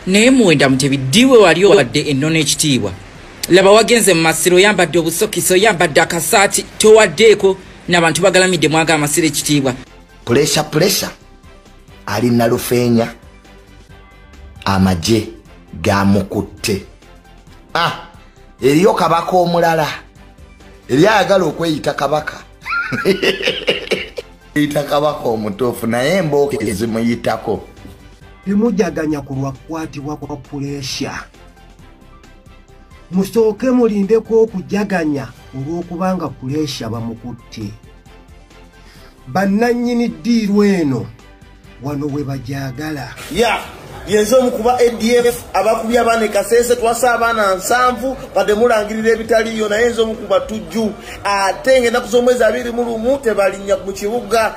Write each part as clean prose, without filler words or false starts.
naye muwenda mutebiddiwe wali owadde ennono ekitiibwa. Laba wagenze mu masiro yambadde obusokiso yambadde akasaati towaddeeko n'abantu bagalamidde mwaga amasiro ekitiibwa. Pressure ali Nalufeenya amaje gamukutte. Eriyo kabaka omulala eryagala okweyita kabaka eyita kabaka omutuufu naye embooke ezimuyitako. Temujaganya kulwakwatibwa kwa pressure. Musooke mulindeko okujaganya olw'okubanga pressure bamukutte. Bannannyini ddiiru eno wano we bajagala. Yenzo mukuba ADF abakubya bane kasese twasa abana 7 bade mulangirira ebitaliyo na yenzo mukuba tujju atenge na kuzomweza 2 mu lumu tebalinya mu kibuga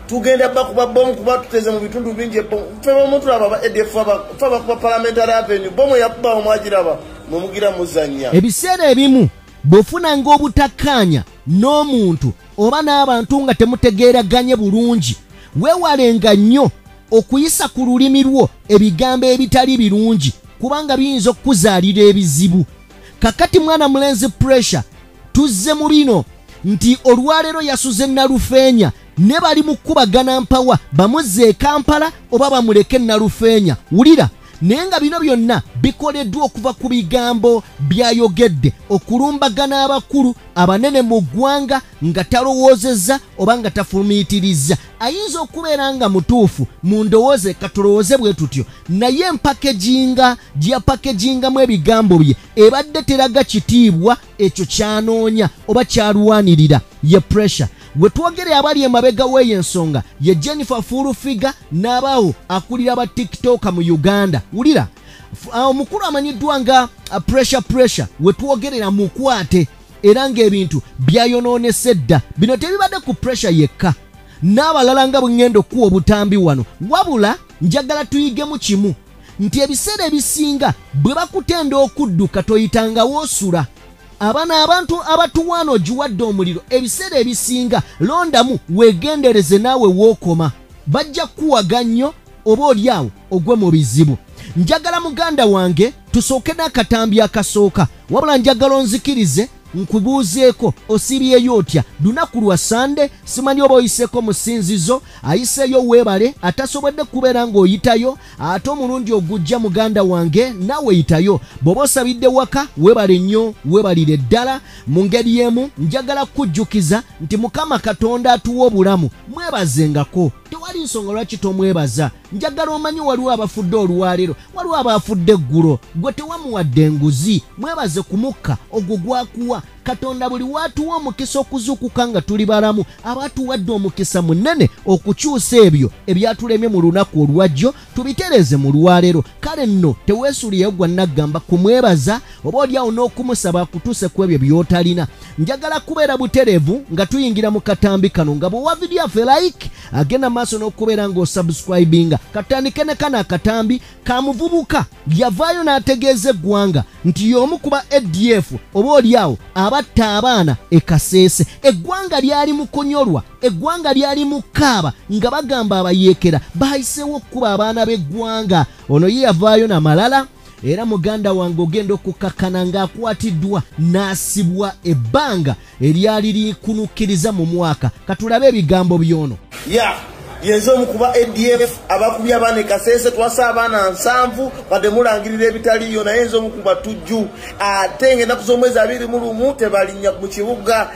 tugenda bakuba bomu kuba tuteze mu bitundu binje feba omuntu aba ADF faba kuba parliamentary avenue bomu yakuba omwajiraba mumugira muzanya. Ebiseera ebimu bofuna ng'obutakkaanya n'omuntu oba n'abantu nga temutegeeraganye bulungi weewalenga nnyo okuyisa ku lulimi lwo ebigambo ebitali birungi kubanga biyinza okukuzaalira ebizibu. Kakati mwana mulenzi pressure tuzze mu bino nti olwaleero yasuze Nalufeenya ne bali mu kkubagana mpawa bamuzze e Kampala oba bamuleke Nalufeenya. Wulira naye nga bino byonna bikoleddwa okuva ku bigambo by'Ayogedde okulumbagana abakulu abanene mu ggwanga nga talowoozezza oba nga tafulumiitiriza. Ayinza okubeera nga mutuufu mu ndowooze katulowooze bwe tutyo naye empakeginga gyapakegingamu ebigambo bye ebadde teraga kitiibwa ekyo kyanoonya oba kyalwanirira ye pressure. Bwe twogere abali emabega w'eyo ensonga ye Jennifer Furufiga n'abaawo akulira ba TikTok mu Uganda. Wulira omukulu amanyiddwa nga pressure we twogerera mukwate era ng'ebintu byayonoonese dda. Bino tebibadde ku pressure yekka n'abalala nga bwe ŋŋenda okuwa obutambi wano wabula njagala tuyigemu kimu nti ebiseera ebisinga bwe bakutenda okudduka toyitanga woosula. Abana abantu abatuwaano ogiwadde omuliro ebiseera ebisinga londamu weegendereze naawe wookoma bajja kuwaga nnyo oba oliawo ogwe mu bizibu. Njagala muganda wange tusooke n'akatambi akasooka wabula njagala onzikirize nkubuuzeeko osibyeyo otya lunaku lwa Sande simanyi oba oyiseeko mu ssinzizo ayiseeyo weebale atasobodde kubeera ng'oyitayo ate omulundi ogujja muganda wange naawe yitayo bw'oba osabidde waka weebale nnyo weebalire ddala. Mu ngeri emu njagala kujjukiza nti Mukama Katonda atuwa obulamu mwebazengako tewali nsonga lwaki tomwebaza. Njagala omanyi waliwo abafudde olwaleero waliwo abafudde eggulo gwe tewamuwadde enguzi mwebaze ku mukka ogwo gwakuwa. Katonda buli watuwa omukisa okuzuukuka nga tuli balamu aba atuwadde omukisa munene okukyusa ebyo ebyatulemye mu lunaku olwajjo tubitereeze mu lwaleero. Kale nno teweesuliyeyo gwa naggamba kumwebaza oba oliawo n'okumusaba akutuuse ku ebyo by'otalina. Njagala kubeera butereevu nga tuyingira mu katambi kano nga bw'owa vidiyo yaffe like agenda maaso n'okubeera ng'osubscribinga. Katandike ne kana akatambi ka muvubuka yavaayo n'ategeeza eggwanga nti y'omu kuba ADF oba oliawo abatta abaana e Kasese. Eggwanga lyali mu kunyolwa, eggwanga lyali mu kaaba nga bagamba abayeekera bayiseewo okukuba abaana b'eggwanga. Ono ye yavaayo na malala era muganda wange ogenda okukakkana ng'akwatiddwa n'asibwa ebbanga eryali likunukkiriza mu mwaka. Katulabe ebigambo by'ono. Yenzo mukuba ADF abakubya bane kasese twasa abana 7 bade mulangirira ebitaliyo na yenzo mukuba tujju atenge na kuzomweza 2 mu lumu tebalinya mu kibuga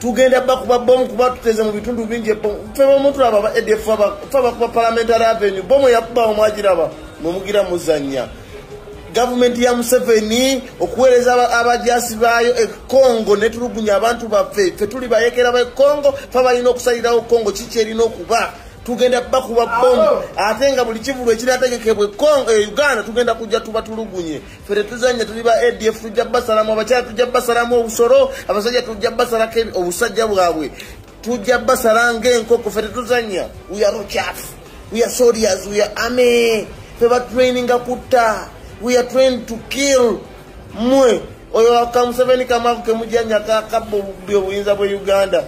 tugenda bakuba bomu kuba tuteze mu bitundu binje feba omuntu aba ADF faba kuba parliamentary avenue bomu yakuba omwajiraba mumugira muzanya. Government ya Museveni okuweereza abajasi bayo e Congo netulugunya abantu baffe tuli bayekera ba Congo faba ino okusalirawo Congo kikyerino okuba tugenda bakuba bomu atenga buli kivulo ekirategekebwe Congo Uganda tugenda kujja tuba tulugunye fere tuzanya tuliba ADF tujja basalamu abakyala tujja basalamu obusoro abasajja tujja basalako obusajja bwabwe tujja basalange enkoko fere tuzanya we are chaff we are soldiers we are army fere training akutta we are trained to kill mwe oyo akamuseveni kamavu kemujanya kakabo buyinza bwe Uganda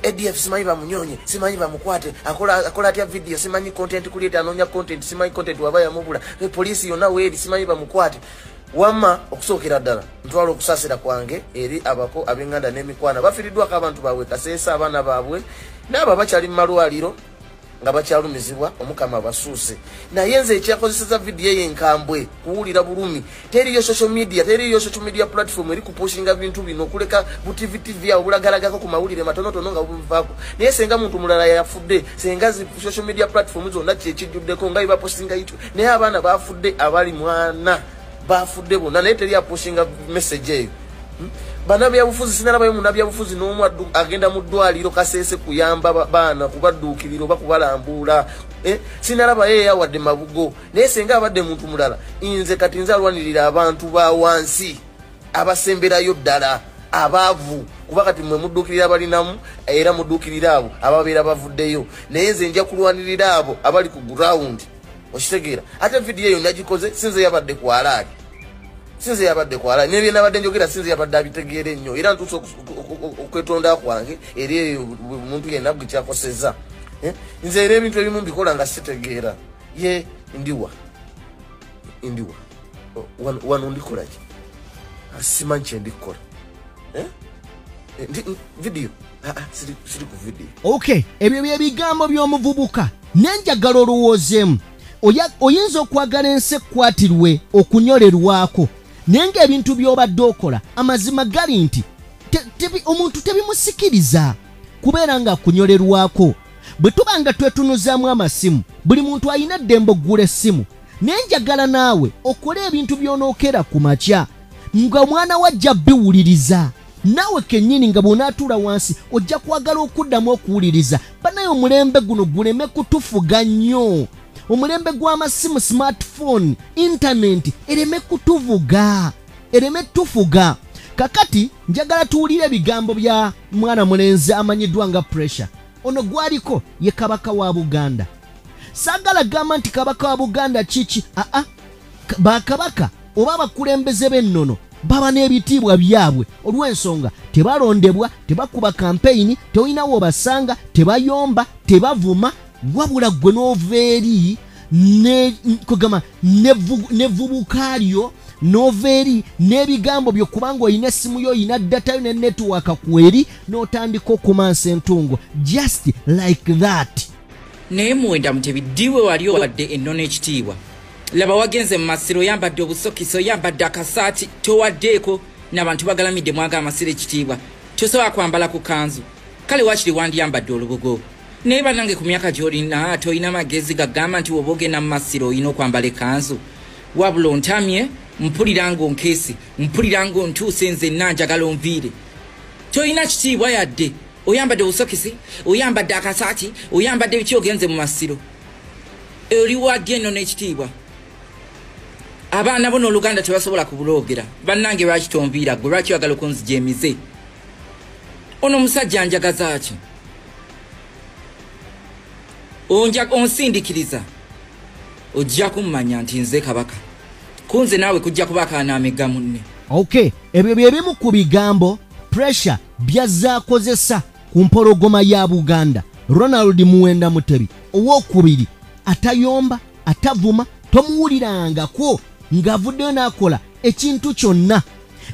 ADF simanyi bamunyonye, simanyi bamukwate, akola atya video, simanyi content creator anonya content, simanyi content waba yamubula, police yonna weeri simanyi bamukwate. Wamma okusookera ddala ntwala okusasira kwange eri abako ab'enganda n'emikwana bafiiriddwako abantu baabwe Kaseesa abaana baabwe n'abo abakyali mu malwaliro nga bakyalumizibwa omukama basuuse. Naye nze ekyakozeseza vidiyo y'enkambwe kuwulira bulumi teriyo social media platform eri kupushinga bintu bino okuleka bu TV awo bulagalagako ku mawulire matonotono nga bubivaako. Naye senga muntu mulala yafudde, senga zi social media platform zonna kyekijjuddeko nga ibapostinga yitu, naye abaana bafudde abali mwana bafudde bonna naye teri apushinga message eyo. Bana byabufuzi sinalabayo munabyabufuzi n'omu agenda mu ddwaliro Kaseese kuyamba baana kubadduukiriro bakubalambula. Sinalabayo eyawadde mabugo, naye senga abadde muntu mulala nze kati nze alwanirira abantu ba wansi abasemberayo ddala abaavu kuba kati mwe mudduukirira abalinamu era mudduukirira abo ababeera bavuddeyo, naye nze nja kulwanirira abo abali ku ground. Okitegeera ate vidiyo eyo nagikoze sinze yabadde kwalaali. Sinze yabadde kwala nebye nabadde njogera sinze yabadde abitegeere nnyo era ntuuse okwetonda kwange eri omuntu yenna gwe kyakoseza. Nze era ebintu ebimu mbikola nga sitegeera ye ndiwa wano ndikola ki simanyi kye ndikola vidiyo siri ku vidiyo. Okay, ebyo bye bigambo by'omuvubuka nenjagala olowoozeemu. Oyinza okwagala ensi ekwatirwe okunyolerwako naye ng'ebintu by'obadde okola amazima gali nti omuntu tebimusikiriza kubeera nga akunyolerwako. Bwe tuba nga twetunuzaamu amasimu buli muntu alina eddembe oggula essimu, naye njagala naawe okole ebintu by'onookera ku makya nga omwana wajja biwuliriza. Naawe kennyini nga bw'onaatuula wansi ojja kwagala okuddamu okuwuliriza. Banaye omulembe guno guleme kutufuga nnyo. Omulembe gw'amasimu smartphone internet ereme tufuga. Kakati njagala tuwulire ebigambo bya mwana mulenzi amanyiddwa nga Pressure. Ono gwaliko ye Kabaka wa Buganda. Saagala gamba nti Kabaka wa Buganda kiki, bakabaka oba abakulembeze b'ennono baba n'ebitiibwa byabwe olw'ensonga tebalondebwa, tebakuba kampeyini, tolinawo obasanga, tebayomba, tebavuma, wabula gwe n'oveeri nevubukalyo n'oveeri n'ebigambo byo kubanga olina essimu yo olina datayo ne netiwaaka kweri n'otandika okumansa entungo just like that. Naye muwenda mutebiddiwe wali owadde ennono ekitiibwa. Laba wagenze mu masiro oyambadde obusokiso oyambadde akasaati towaddeeko n'abantu bagalamidde mwaga amasiro ekitiibwa tosobola kwambala ku kanzu. Kale wakiri wandiyambadde olubugo. Naye banange ku myaka gy'olina tolina magezi gagamba nti woba ogenda mu masiro olina okwambala ekanzu. Wabula ontamye mpulira ng'onkeesi, mpulira ng'ontuuse nze nanjagala onviire. Tolina kitiibwa yadde. Oyambadde obusokisi, oyambadde akasaati, oyambadde biki ogenze mu masiro. Oli wadde ennono ekitiibwa. Abaana bo n'Oluganda tebasobola kubuloogera. Bannange lwaki tonviira ggwe, lwaki oyagala okunzija emize? Ono omusajja njagaza ki? Onsindikiriza ojja kummanya nti nze Kabaka. Kunze naawe kujja kuba akaanaamega munne. Okay, ebyo bye bimu ku bigambo Pressure byazaakozesa ku mpologoma ya Buganda. Ronald Muwenda Mutebi owookubiri atayomba, atavuma, tomuwulirangako ng'avuddeyo n'akola ekintu kyonna.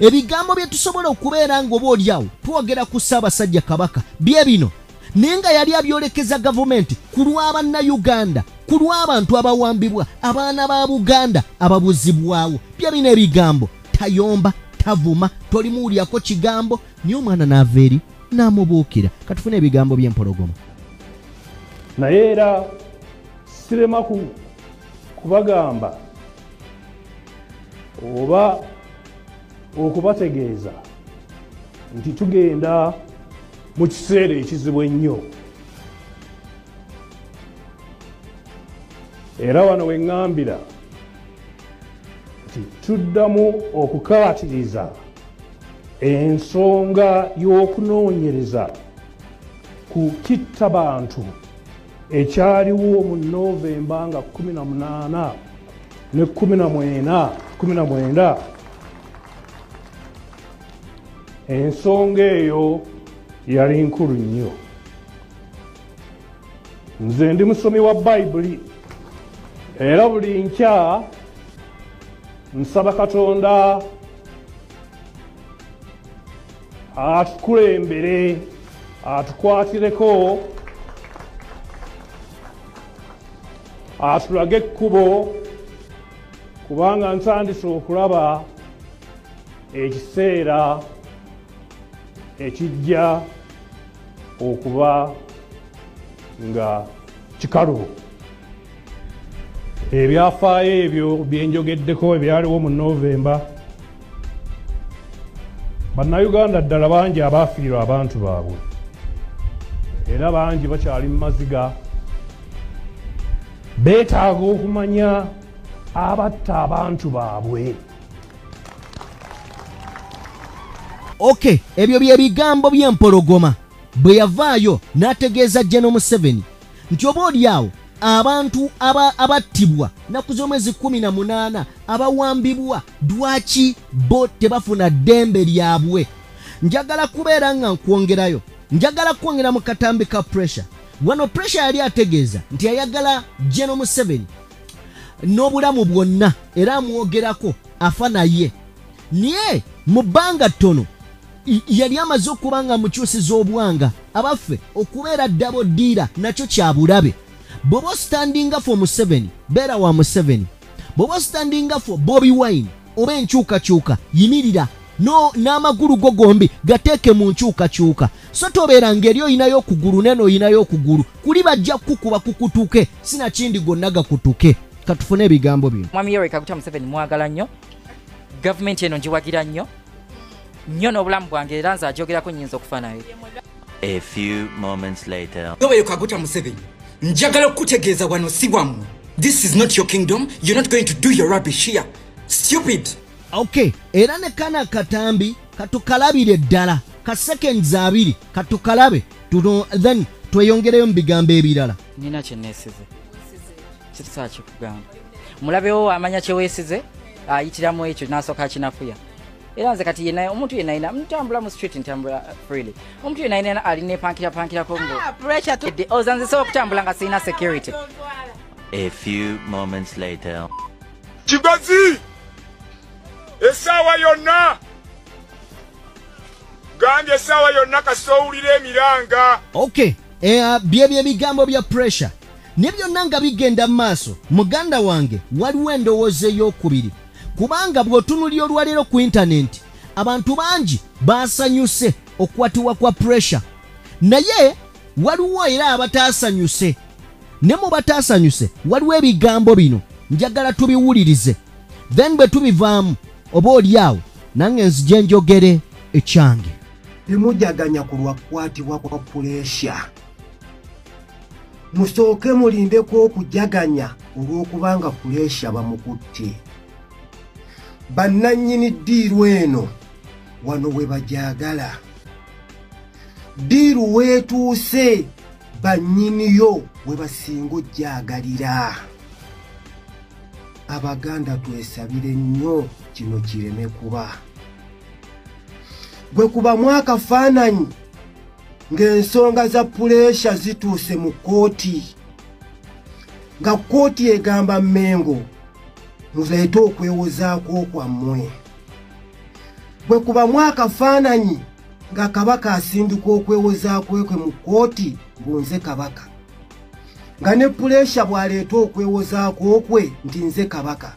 Ebigambo bye tusobola okubeera ng'oba olyawo twogera ku Ssaabasajja Kabaka bye bino, naye nga yali abyolekeza gavumenti ku lw'Abannayuganda, ku lw'abantu abawambibwa, abaana ba Buganda ababuzibwawo. Bye bino ebigambo tayomba, tavuma, tolimuwulyako kigambo, naye omwana n'ava eri n'amubuukira. Katufune ebigambo by'empologoma. Naye era sirema kubagamba oba okubategeeza nti tugenda mu kiseera ekizibu ennyo. Era wano we ŋŋambira nti tuddamu okukaatiriza ensonga y'okunoonyereza ku kittabantu ekyaliwo mu Novemba nga 18 ne 19. Ensonga eyo yali nkulu nnyo. Nze ndi musomi wa Bayibuli era buli nkya nsaba Katonda atukulembere atukwatireko atulage ekkubo kubanga ntandise okulaba ekiseera ekijja okuba nga kikalu. Ebyafaayo ebyo byenjogeddeko ebyaliwo mu Novemba, bannayuganda ddala bangi abaafiirwa abantu baabwe era bangi bakyali mu maziga. Beetaaga okumanya abatta abantu baabwe. Okay, ebyo bye bigambo by'empologoma bwe yavaayo n'ategeeza General Museveni nti oba olyawo abantu abattibwa naku z'omwezi 18 abawambibwa lwaki bo tebafuna ddembe lyabwe. Njagala kubeera nga nkwongerayo, njagala kwongera mu katambi ka pressure. Wano pressure yali ategeeza nti ayagala General Museveni n'obulamu bwonna era amwogerako afa naye. Naye mu bbanga ttono yali amaze okuba nga mukyusiza obwanga abaffe okubeera ddabo ddiira nakyo kyabulabe. Bw'oba standinga for Museveni beera wa Museveni, bw'oba standinga for Bobby Wine oba enkyukakyuka yimirira n'amagulu go gombi gateeke mu nkyukakyuka. So tobeera ngeri oyinayo okugulu neno oyinayo okugulu kuli bajja kukuba kukutuke sinakindi gonna gakutuke. Katufune ebigambo bino. Mwami Yoweri Kaguta Museveni mwagala nnyo, gavumenti eno ngiwagira nnyo nnyo n'obulamu bwange era nze ajogerako nnyinza okufa naye. A few moments later. Yoweri Kaguta Museveni, njagala okutegeeza wano si wammwe. This is not your kingdom. You're not going to do your rubbish here. Stupid. Okay, era ne kana katambi katukalabire ddala ka seconds 2 katukalabe tuno then tweyongereyo mu bigambo ebirala. Nina kye neesize kitusaa kikugamba mulabewo amanya kye weesize ayitiramu ekyo n'asooka kinafuya. Era nze kati yena omuntu yena ina ntambula mu street ntambula freely. Omuntu yena ina aline pankira kongo. Pressure to the ozanze so okutambula nga sina security. A few moments later. Kigozi esawa yonna ganje esawa yonna kasowulire emiranga. Okay, bye bigambo bya pressure nebyo nanga bigenda maaso. Muganda wange waliwo endowooza ey'okubiri kubanga bw'otunulira olwaleero ku internet abantu bangi baasanyuse okukwatibwa kwa pressure, naye waliwo era abataasanyuse. Ne mu bataasanyuse waliwo ebigambo bino njagala tubiwulirize, then bwe tubivaamu oba olyawo nange nzije njogere ekyange. Temujaganya ku lwakukwatibwa kwa pressure. Musooke mulindeko okujaganya olw'okubanga pressure bamukutte. Bannannyini ddiiru eno wano we bajagala. Ddiiru weetuuse bannyiniyo we basinga ojjagalira. Abaganda twesabire nnyo kino kireme kuba. Bwe kubamu akafaananyi ng'ensonga za pressure zituuse mu kkooti, nga kkooti egamba Mmengo muleete okwewozaako kwammwe. Bwe kubamu akafaananyi nga Kabaka asindika okwewozaako kwe mu kkooti nze Kabaka, nga ne pressure bw'aleeta okwewozaako kwe nti nze Kabaka,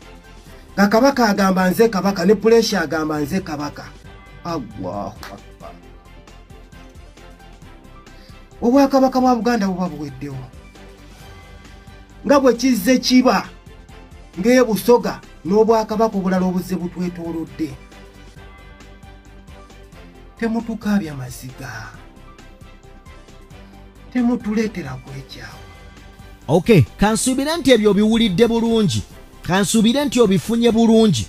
nga Kabaka agamba nze Kabaka ne pressure agamba nze Kabaka. Allahu Akbar. Obwakabaka bwa Buganda buba buweddewo nga bwe kizze kiba ng'ebusoga n'obwakabaka obulala obuzze butwetoolodde. Temutukaabya maziga, temutuleetera kwekyawo. Okay, kansuubire nti ebyo biwulidde bulungi, kansuubire nti obifunye bulungi.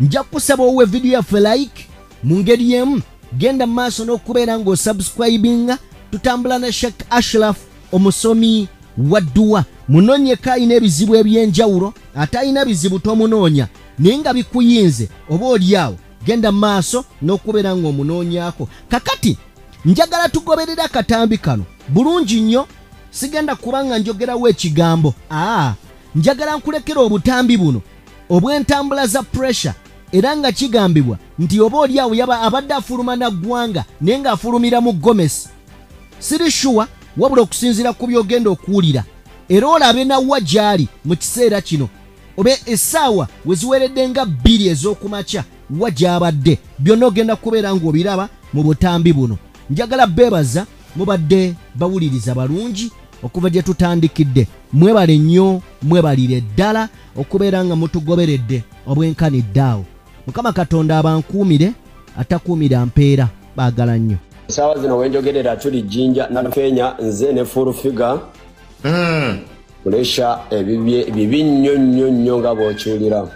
Nja kusaba owe video yaffe like mu ngeri emu, genda maaso n'okubeera ng'osubscribinga. Tutambula ne Sheikh Ashraf omusomi wa dduwa. Munoonyeko alina ebizibu ebyenjawulo ate alina bizibu tomunoonya naye nga bikuyinze oba olyawo genda maaso n'okubeera ng'omunoonyaako. Kakati njagala tugoberera akatambi kano bulungi nnyo sigenda kubanga njogerawo ekigambo njagala nkulekera obutambi buno obw'entambula za pressure era nga kigambibwa nti oba oli awo yaba abadde afuluma na ggwanga naye ng'afulumira mu gomesi siri shuwa wabula okusinziira ku byogenda okuwulira era olabe nawa gy'ali mu kiseera kino oba essaawa we ziweredde nga 2 ez'okumakya wa gy'abadde byonna ogenda kubeera ng'obiraba mu butambi buno njagala beebaza mubadde bawuliriza balungi okuva gye tutandikidde mwebale nnyo mwebalire ddala okubeera nga mutugoberedde obwenkanidde awo mukama katonda abankuumire atakuumira mpeera baagala nnyo sawa zino wenjogerera tuli Jinja na Kenya nze ne full figure kulesha ebibi nnyo nga bw'okiwulira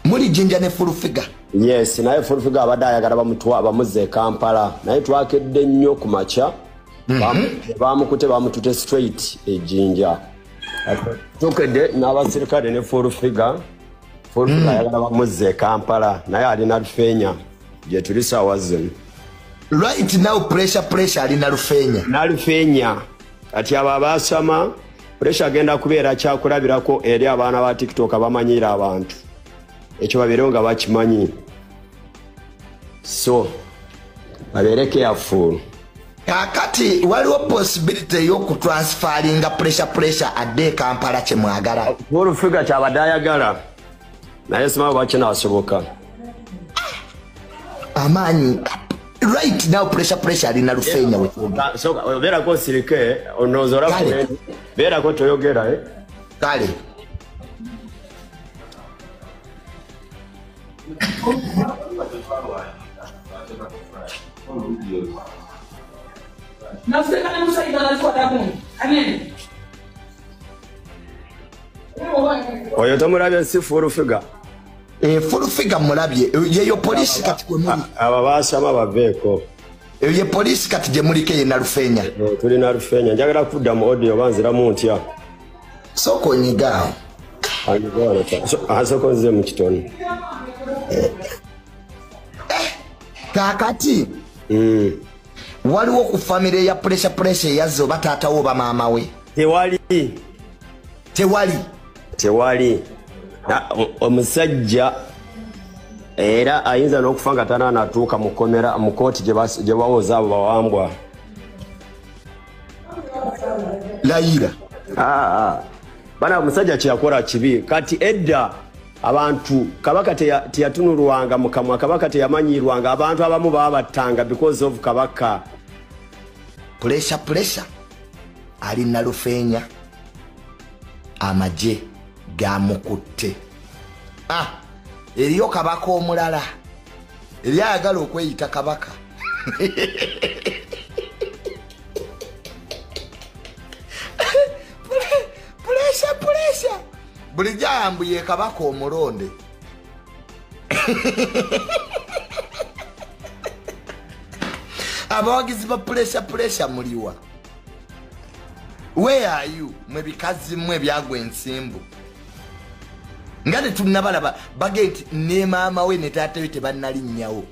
muri Jinja ne full figure. Yes, naye full figure abadde ayagala bamuzze Kampala naye twakedde nnyo ku makya bamukute bamutute straight e Jinja tukedde n'abasirikale ne full figure ayagala bamuzze Kampala naye alina Rufenya gye tuli sawa zino. Right now pressure alina Rufenya kati abo abasama pressure agenda kubeera kyakulabirako eri abaana ba TikTok abamanyira abantu ekyo babeerewo nga bakimanyi so babeere careful. Kakati waliwo possibility y'okutransferinga pressure adde Kampala kye mwagala full figure kyabadde ayagala naye simanyi oba kinaasoboka amaanyi. Right now pressure alina Rufenya so vera ko sirike onozora ko vera ko toyogera kale Nafikana musaida na kwa damu amen oyo tomulabye si full figure full figure mulabye yeyo police kati kwe muri aba basama baveeko ye police kati je muri ke na Rufenya tuli na Rufenya njagala kudda mu audio banzira mu ntya soko nyiga ayigora asoko nze mu kitoni kakati waliwo ku family ya pressure yazzo batata wo ba mama we tewali omusajja era ayinza n'okufa nga tananatuuka mukomera mu kooti gye bawoza abo bawambwa layira bana omusajja kyeyakola kibi kati edda abantu Kabaka teyatunulwanga mukamwa Kabaka teyamanyirwanga abantu abamu babattanga because of Kabaka pressure alina Rufenya amaje gamukutte eriyo Kabaka omulala eri ayagala okweyita Kabaka pressure buli jambuye Kabaka omulonde abawagizi ba pressure muliwa where are you mwe bikazi mwe byagwe ensimbu ngale tunabalaba bageti ne mama we ne taata we tebanali nnyawo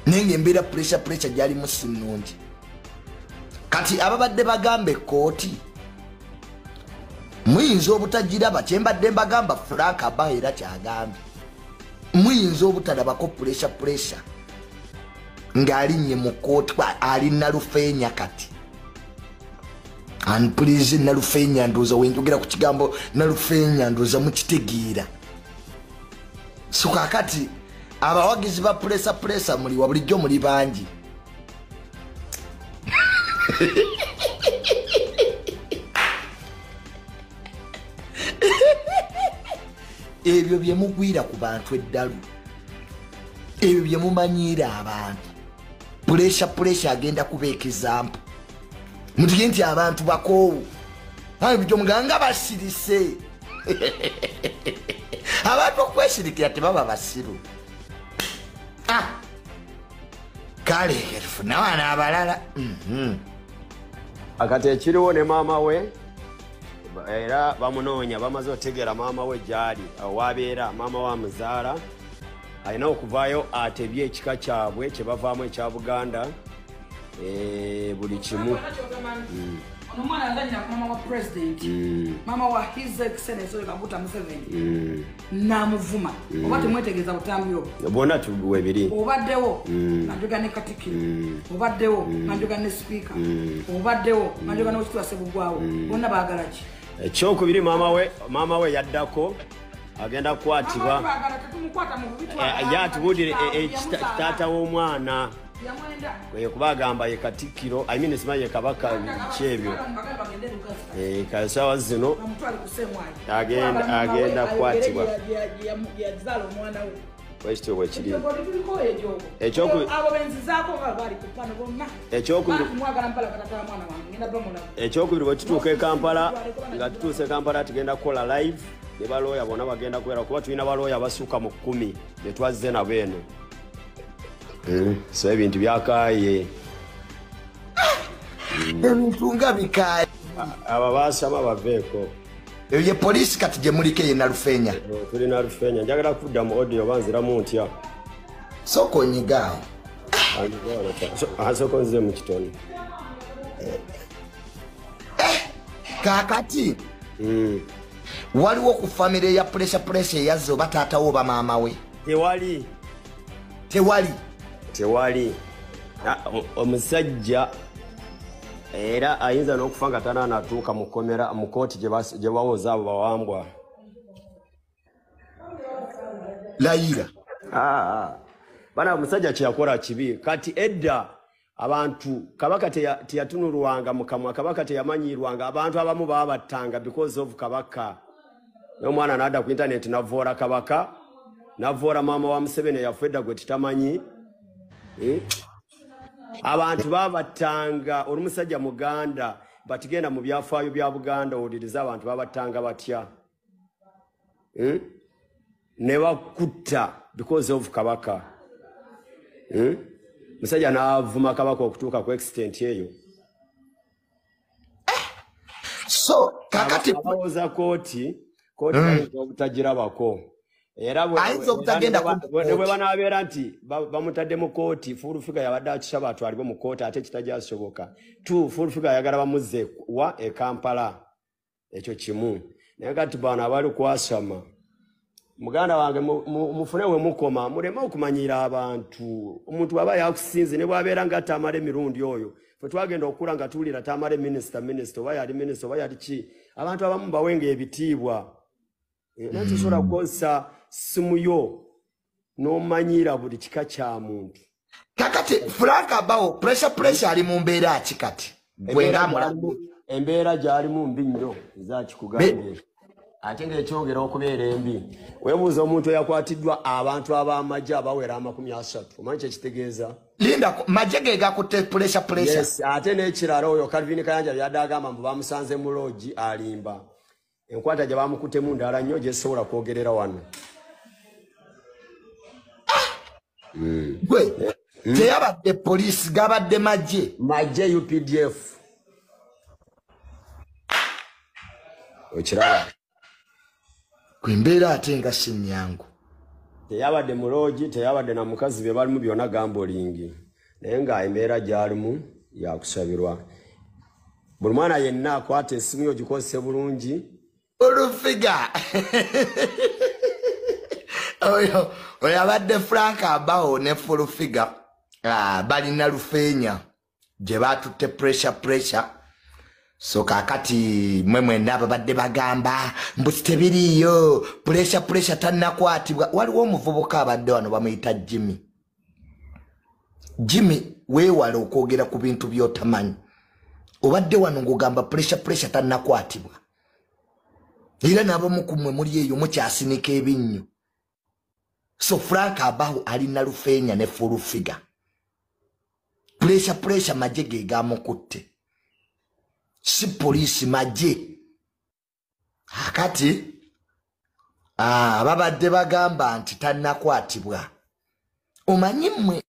nenge mbira pressure gyali musinungi kati ababadde bagambe kooti muyinza obutajiraba kyembadde mbagamba Frank abaera kyagambe muyinza obutalabako pressure ng'alinnye mu kooti alina Rufenya kati and please na Rufenya ndoza wenjogera ku kigambo na Rufenya ndoza mukitegeera so kakati abawagizi ba pressure muli wa bulijjo muli bangi ebyo bye mugwira ku bantu eddalu ebyo bye mumanyira abantu pressure agenda kubeekizampu mutugye nti abantu bakoowu byo muganga basirise abantu okwesirikira tebaba basiru kale erifuna wana abalala akati ekiriwo ne maama we era bamunoonya bamaze otegeera maama we gyali wabeera maama wa muzaala alina okuvaayo atebye ekika kyabwe kye bavaamu ekya Buganda buli kimu. Omwana azanyira ku mama wa president, mama wa his excellence Kaguta Museveni, namuvuma. Oba temwetegeeza butambi obwo. Bonna tuwebiri. Obaddewo nanjoga ne Katikkiro, obaddewo nanjoga ne speaker, obaddewo nanjoga ne Wekitiibwa Ssebugwawo. Bonna baagala ki? Ekyokubiri mama we yaddako agenda kukwatibwa. Yatubuulire taata w'omwana. Kuba agamba ye Katikkiro, I mean simanyi ye Kabaka kyebyo. Kasawa zino agenda kukwatibwa. Kwekityo bwe kiri. Ekyokubiri bwe tutuuka e Kampala, nga tutuuse e Kampala tugenda kukola live ne balooya bonna bagenda kubeera kuba tulina balooya abasuuka mu 10 be twazze nabo eno. So ebintu byakaaye. Ebintu nga bikaaye. Aba baasaba baveeko. Ye poliisi kati gye muliko ye Nalufeenya. Tuli Nalufeenya. Njagala kudda mu audio banziramu ntya. Soko nyigaawo. Soko nze mu kitono. Kaakati waliwo ku famire ya pressure yazze oba taata wo oba maama we? Tewali. Omusajja era ayinza n'okufa nga tananatuuka mu kooti gye bawoza abo bawambwa. Layira. Bana omusajja kyeyakola kibi. Kati edda abantu Kabaka teyatunulwanga mu kamwa, Kabaka teyamanyirwanga, abantu abamu babattanga because of Kabaka. N'omwana n'adda ku internet navoora Kabaka, navoora maama wa Museveni yafedda gwe titamanyi. Abantu babattanga olumusajja Muganda batigenda mu byafaayo bya Buganda owuliriza abantu babattanga batya. Ne bakutta because of Kabaka. Musajja n'avuma Kabaka okutuuka ku extent eyo. So kakati bawoza kooti obutagirabako. Era bwe banaabeera nti bamutadde mu kooti, full figure yabadde akisaba atwalibwe mu kooti ate kitajasoboka. Full figure ayagala bamuzze wa e Kampala. Ekyo kimu. Naye kati bano abali kwasama. Muganda wange mufune we mukoma muleme okumanyira abantu. Omuntu aba yakusinze ne bwabeera nga tamale mirundi oyo. Fe twagenda okula nga tuwulira tamale minister oba yali minister oba yali ki. Abantu abamu bawenga ebitiibwa. Nantusobola kukozesa simu yo n'omanyira buli kika kya muntu. Kakati Frank abawo pressure ali mu mbeera ki kati? Embeera gy'alimu mbi nnyo ezakikugambye. Ate ng'ekyongera okubeera embi. Weebuuza omuntu eyakwatiddwa abantu ab'amagye abawera 30. Omanyi kyekitegeeza? Linda majje ge gakutte pressure. Yes, ate n'ekirala oyo Calvin Kayanja yadde agamba mbu bamusanze mu lodge alimba. Enkwata gye bamukutemu ndala nnyo gye sobola kwogerera wano. Gwe teyabadde poliisi gabadde majje UPDF. Okiraba kwembeera ate nga sinyangu. Teyabadde mulogi, teyabadde na mukazi be balimu byonna gambolingi. Naye nga embeera gy'alimu yakusabirwa. Buli mwana yenna akwata essimu yo gikozese bulungi. Olufiga. Oyo abadde Frank abawo ne full figure. Balina Lufeenya gye batutte pressure. So kakati mwemwe ndaba badde bagamba mbusi tebiriyo pressure tannakwatibwa. Waliwo omuvubuka abadde wano bamuyita Jimmy weewala okwogera ku bintu by'otamanyi. Obadde wano ng'ogamba pressure tannakwatibwa. Era n'abamu ku mmwe muli eyo mukyasinika ebinnyo. So Frank abawo alina Lufeenya ne full figure. Pressure majje ge gamukutte. Si poliisi majje. Akati babadde bagamba nti tannakwatibwa. Omanyi mmwe